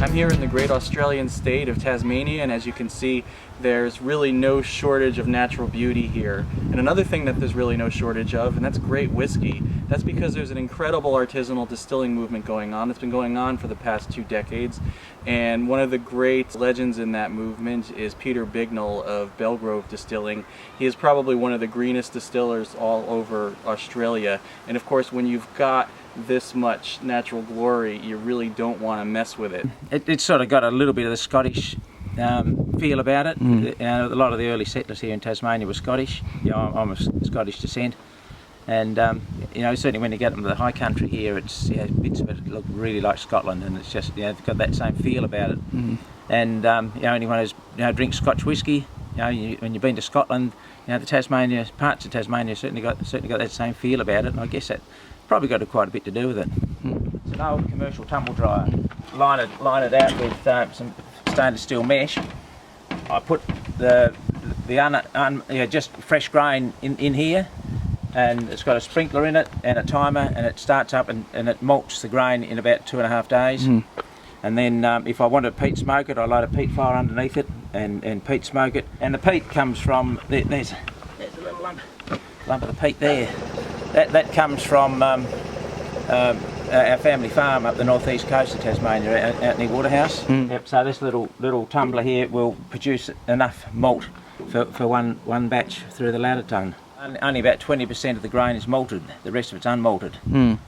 I'm here in the great Australian state of Tasmania, and as you can see, there's really no shortage of natural beauty here. And another thing that there's really no shortage of, and that's great whiskey. That's because there's an incredible artisanal distilling movement going on. It's been going on for the past 2 decades. And one of the great legends in that movement is Peter Bignell of Belgrove Distilling. He is probably one of the greenest distillers all over Australia. And of course, when you've got this much natural glory, you really don't want to mess with it. It's sort of got a little bit of the Scottish feel about it. A lot of the early settlers here in Tasmania were Scottish. I'm of Scottish descent, and certainly when you get into the high country here, it's bits of it look really like Scotland, and it's just it's got that same feel about it. And anyone who's drinks Scotch whiskey, when you've been to Scotland, the Tasmania parts of Tasmania certainly got that same feel about it, and I guess that probably got quite a bit to do with it. It's an old commercial tumble dryer. Line it out with some stainless steel mesh. I put just fresh grain in here, and it's got a sprinkler in it and a timer, and it starts up and it malts the grain in about 2.5 days. And then if I want to peat smoke it, I light a peat fire underneath it and peat smoke it. And the peat comes from, there's a little lump of the peat there. That comes from our family farm up the northeast coast of Tasmania, out near Waterhouse. So this little tumbler here will produce enough malt for one batch through the ladder tun. Only about 20% of the grain is malted, the rest of it's unmalted.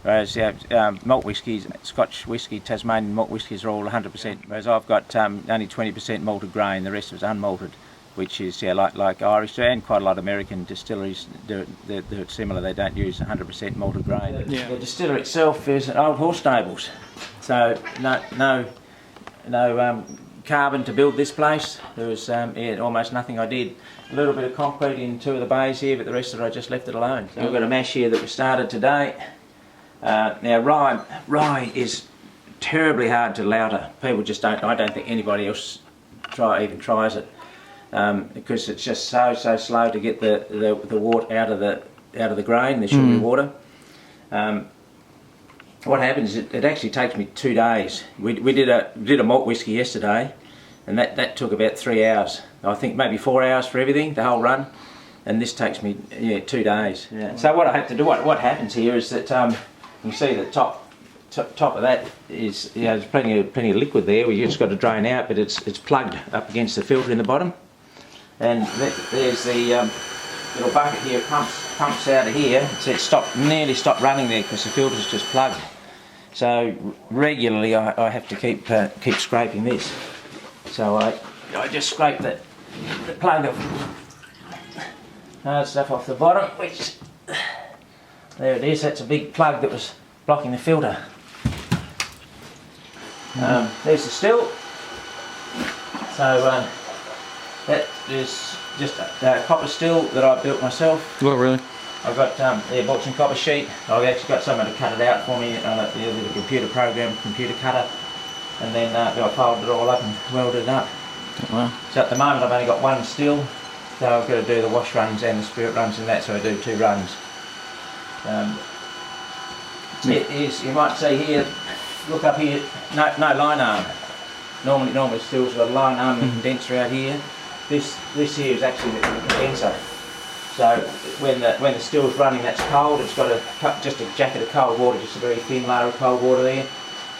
Whereas malt whiskies, Scotch whisky, Tasmanian malt whiskies are all 100%. Whereas I've got only 20% malted grain, the rest of it's unmalted, which is like Irish and quite a lot of American distilleries do it similar. They don't use 100% malted grain. The distillery itself is an old horse stables, so no carbon to build this place. There was almost nothing I did. A little bit of concrete in 2 of the bays here, but the rest of it I just left it alone. So we've got a mash here that we started today. Now rye is terribly hard to lauter. People just don't. I don't think anybody else even tries it. Because it's just so slow to get the water out of the grain, the sugary water. What happens is it actually takes me 2 days. We did a malt whiskey yesterday, and that took about 3 hours. I think maybe 4 hours for everything, the whole run, and this takes me 2 days. So what I have to do, what happens here is that you see the top of that is there's plenty of liquid there. We just got to drain out, but it's plugged up against the filter in the bottom. And there's the little bucket here, pumps out of here. So it nearly stopped running there because the filter's just plugged. So regularly I have to keep scraping this. So I just scrape the plug of hard stuff off the bottom, which there it is. That's a big plug that was blocking the filter. There's the still. So that is just a copper still that I built myself. Oh, really? I got bought some copper sheet. I've actually got someone to cut it out for me on a computer cutter, and then I folded it all up and welded it up. Wow. So at the moment I've only got 1 still, so I've got to do the wash runs and the spirit runs and that, so I do 2 runs. It is, you might see here, look up here, no line arm. Normally stills got a line arm and condenser out here. This here is actually the condenser. So when the still's running, that's cold. It's got just a jacket of cold water, just a very thin layer of cold water there.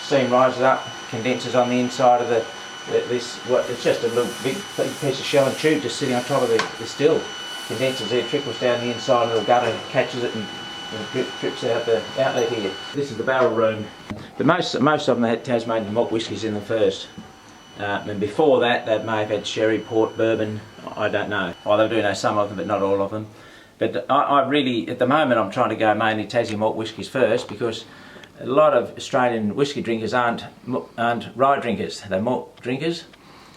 Steam rises up, condenses on the inside of it's just a little big piece of shell and tube just sitting on top of the still. Condenses there, trickles down the inside, a little gutter catches it and drips out the outlet here. This is the barrel room. But most of them had Tasmanian malt whiskies in them first. And before that, they may have had sherry, port, bourbon, I don't know. Well, they do know some of them, but not all of them. But I really, at the moment, I'm trying to go mainly Tassie malt whiskies first, because a lot of Australian whisky drinkers aren't rye drinkers, they're malt drinkers.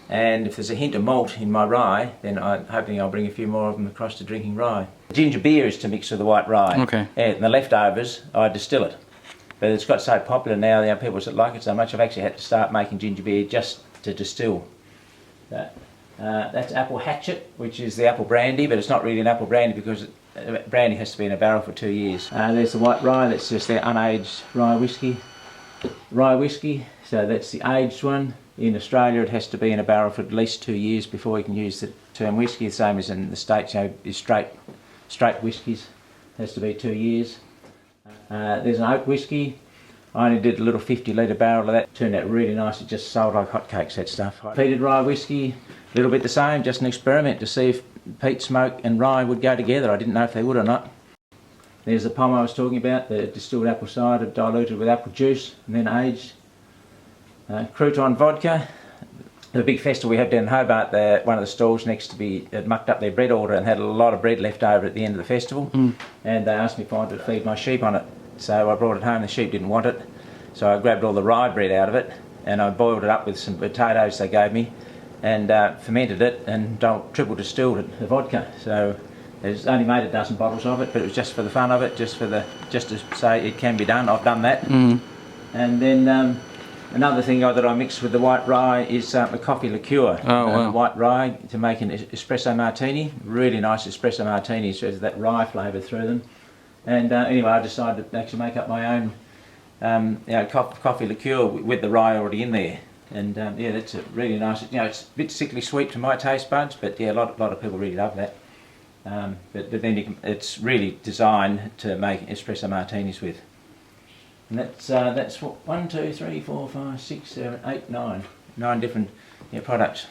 And if there's a hint of malt in my rye, then I'm hoping I'll bring a few more of them across to drinking rye. Ginger beer is to mix with the white rye. Okay. And the leftovers, I distill it. But it's got so popular now, people like it so much, I've actually had to start making ginger beer just to distill. That's apple hatchet, which is the apple brandy, but it's not really an apple brandy because brandy has to be in a barrel for 2 years. There's the white rye, that's just their unaged rye whiskey. So that's the aged one. In Australia, it has to be in a barrel for at least 2 years before you can use the term whisky. The same as in the States, is straight whiskies has to be 2 years. There's an oak whisky. I only did a little 50-litre barrel of that. Turned out really nice. It just sold like hotcakes, that stuff. Peated rye whisky, a little bit the same, just an experiment to see if peat smoke and rye would go together. I didn't know if they would or not. There's the pom I was talking about, the distilled apple cider diluted with apple juice and then aged. Crouton vodka. The big festival we had down in Hobart, one of the stalls next to me had mucked up their bread order and had a lot of bread left over at the end of the festival. And they asked me if I wanted to feed my sheep on it. So I brought it home, the sheep didn't want it. So I grabbed all the rye bread out of it and I boiled it up with some potatoes they gave me and fermented it and triple distilled it, the vodka. So there's only made a dozen bottles of it, but it was just for the fun of it, just to say it can be done. I've done that. And then another thing that I mixed with the white rye is a coffee liqueur. Oh, wow. White rye to make an espresso martini. Really nice espresso martinis, so there's that rye flavour through them. And anyway, I decided to actually make up my own coffee liqueur with the rye already in there. And yeah, that's a really nice. It's a bit sickly sweet to my taste buds, but yeah, a lot of people really love that. But then it's really designed to make espresso martinis with. And that's what 1, 2, 3, 4, 5, 6, 7, 8, 9 different products.